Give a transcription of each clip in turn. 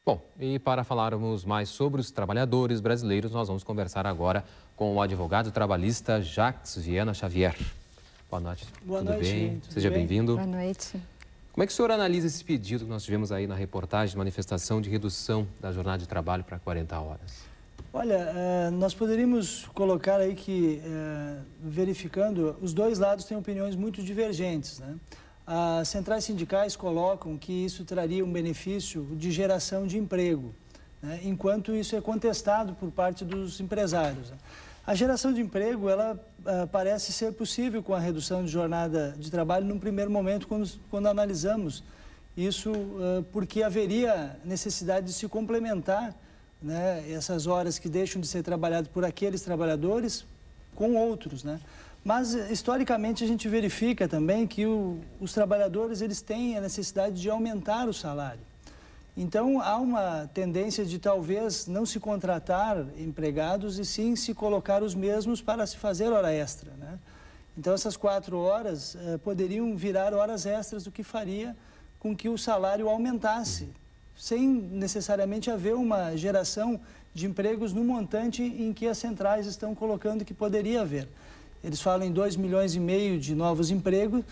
Bom, e para falarmos mais sobre os trabalhadores brasileiros, nós vamos conversar agora com o advogado trabalhista Jacques Viana Xavier. Boa noite. Boa tudo noite. bem? Tudo Seja bem-vindo. Boa noite. Como é que o senhor analisa esse pedido que nós tivemos aí na reportagem de manifestação de redução da jornada de trabalho para 40 horas? Olha, nós poderíamos colocar aí que, verificando, os dois lados têm opiniões muito divergentes, né? As centrais sindicais colocam que isso traria um benefício de geração de emprego, né? Enquanto isso é contestado por parte dos empresários, né? A geração de emprego, ela parece ser possível com a redução de jornada de trabalho num primeiro momento, quando analisamos isso, porque haveria necessidade de se complementar, né, essas horas que deixam de ser trabalhadas por aqueles trabalhadores com outros, né? Mas, historicamente, a gente verifica também que os trabalhadores eles têm a necessidade de aumentar o salário. Então, há uma tendência de talvez não se contratar empregados e sim se colocar os mesmos para se fazer hora extra, né? Então, essas 4 horas poderiam virar horas extras, o que faria com que o salário aumentasse, sem necessariamente haver uma geração de empregos no montante em que as centrais estão colocando que poderia haver. Eles falam em 2,5 milhões de novos empregos,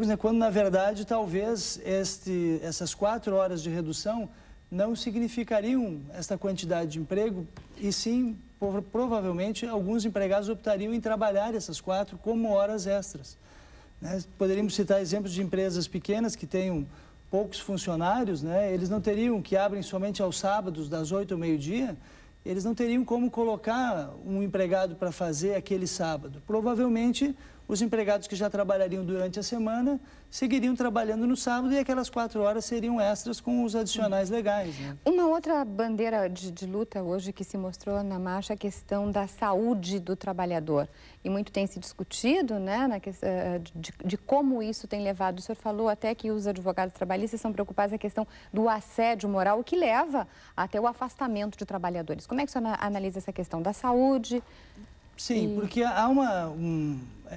né, quando na verdade talvez essas 4 horas de redução não significariam esta quantidade de emprego e sim, provavelmente, alguns empregados optariam em trabalhar essas 4 como horas extras, né? Poderíamos citar exemplos de empresas pequenas que tenham poucos funcionários, né? Eles não teriam, que abrem somente aos sábados, das 8 ao meio-dia, eles não teriam como colocar um empregado para fazer aquele sábado. Provavelmente, os empregados que já trabalhariam durante a semana seguiriam trabalhando no sábado e aquelas 4 horas seriam extras com os adicionais legais, né? Uma outra bandeira de luta hoje que se mostrou na marcha é a questão da saúde do trabalhador. E muito tem se discutido, né, de como isso tem levado. O senhor falou até que os advogados trabalhistas são preocupados com a questão do assédio moral, o que leva até o afastamento de trabalhadores. Como é que o senhor analisa essa questão da saúde? Sim, porque há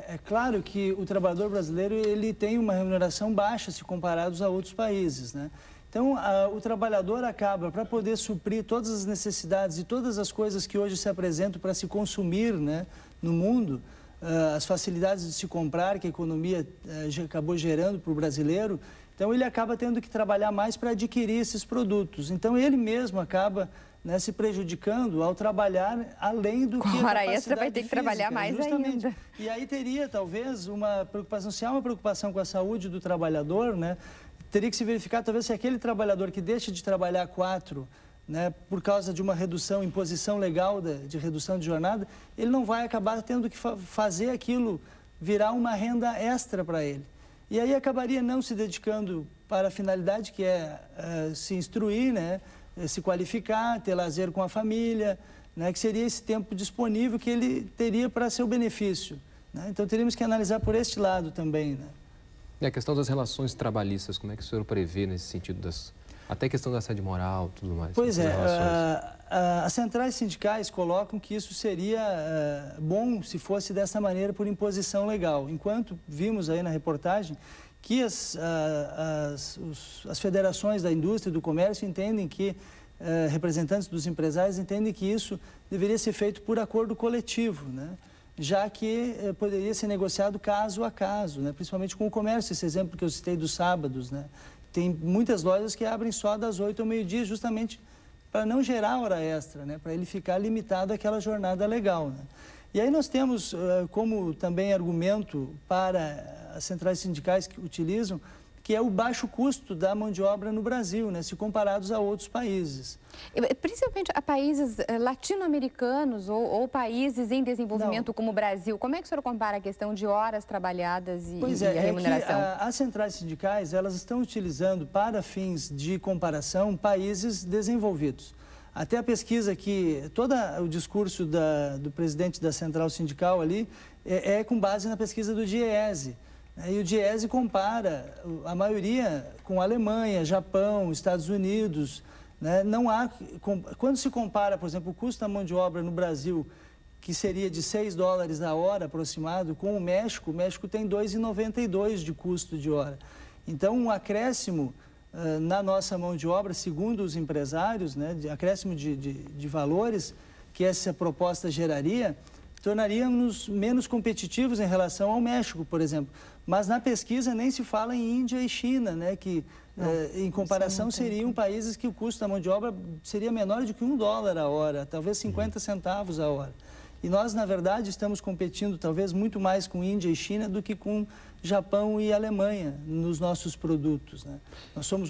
é claro que o trabalhador brasileiro ele tem uma remuneração baixa se comparados a outros países, né? Então, o trabalhador acaba, para poder suprir todas as necessidades e todas as coisas que hoje se apresentam para se consumir, né, no mundo, as facilidades de se comprar que a economia acabou gerando para o brasileiro, então ele acaba tendo que trabalhar mais para adquirir esses produtos. Então, ele mesmo acaba, né, se prejudicando ao trabalhar além do que a hora extra vai ter que física, trabalhar mais justamente. ainda. E aí teria talvez uma preocupação, se há uma preocupação com a saúde do trabalhador, né, teria que se verificar talvez se aquele trabalhador que deixa de trabalhar 4, né, por causa de uma redução, imposição legal de redução de jornada, ele não vai acabar tendo que fazer aquilo virar uma renda extra para ele. E aí acabaria não se dedicando para a finalidade que é se instruir, né, se qualificar, ter lazer com a família, né, que seria esse tempo disponível que ele teria para seu benefício, né? Então teríamos que analisar por este lado também, né? E a questão das relações trabalhistas, como é que o senhor prevê nesse sentido até a questão da assédio moral e tudo mais? Pois é, as centrais sindicais colocam que isso seria bom se fosse dessa maneira por imposição legal, enquanto vimos aí na reportagem que as federações da indústria e do comércio entendem que, representantes dos empresários entendem que isso deveria ser feito por acordo coletivo, né? Já que poderia ser negociado caso a caso, né? Principalmente com o comércio, esse exemplo que eu citei dos sábados, né? Tem muitas lojas que abrem só das 8 ao meio-dia, justamente para não gerar hora extra, né? Para ele ficar limitado àquela jornada legal, né? E aí nós temos como também argumento para as centrais sindicais que utilizam, que é o baixo custo da mão de obra no Brasil, né, se comparados a outros países. Principalmente a países latino-americanos ou países em desenvolvimento como o Brasil. Como é que o senhor compara a questão de horas trabalhadas e a remuneração? As centrais sindicais, elas estão utilizando para fins de comparação países desenvolvidos. Até a pesquisa que, todo o discurso do presidente da central sindical ali é com base na pesquisa do DIEESE. E o DIEESE compara a maioria com a Alemanha, Japão, Estados Unidos, né? Não há, quando se compara, por exemplo, o custo da mão de obra no Brasil, que seria de $6 a hora aproximado, com o México tem 2,92 de custo de hora. Então, um acréscimo na nossa mão de obra, segundo os empresários, né, de acréscimo de valores que essa proposta geraria, tornaríamos menos competitivos em relação ao México, por exemplo. Mas na pesquisa nem se fala em Índia e China, né, que em comparação seriam países que o custo da mão de obra seria menor do que $1 a hora, talvez 50 centavos a hora. E nós, na verdade, estamos competindo talvez muito mais com Índia e China do que com Japão e Alemanha nos nossos produtos, né?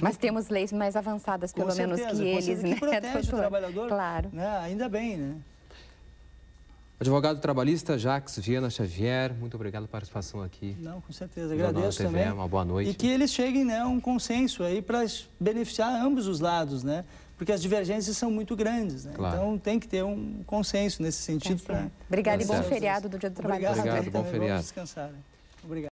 Mas temos leis mais avançadas, pelo menos, que eles, né? Que protege o trabalhador, claro. Né? Ainda bem, né? Advogado trabalhista Jacques Viana Xavier, muito obrigado pela participação aqui. Não, com certeza, agradeço também. Uma boa noite. E que eles cheguem, né, a um consenso aí para beneficiar ambos os lados, né? Porque as divergências são muito grandes, né? Claro. Então tem que ter um consenso nesse sentido. Obrigada e bom feriado do Dia do Trabalhador. Obrigado, bom feriado. Vamos descansar. Né? Obrigado.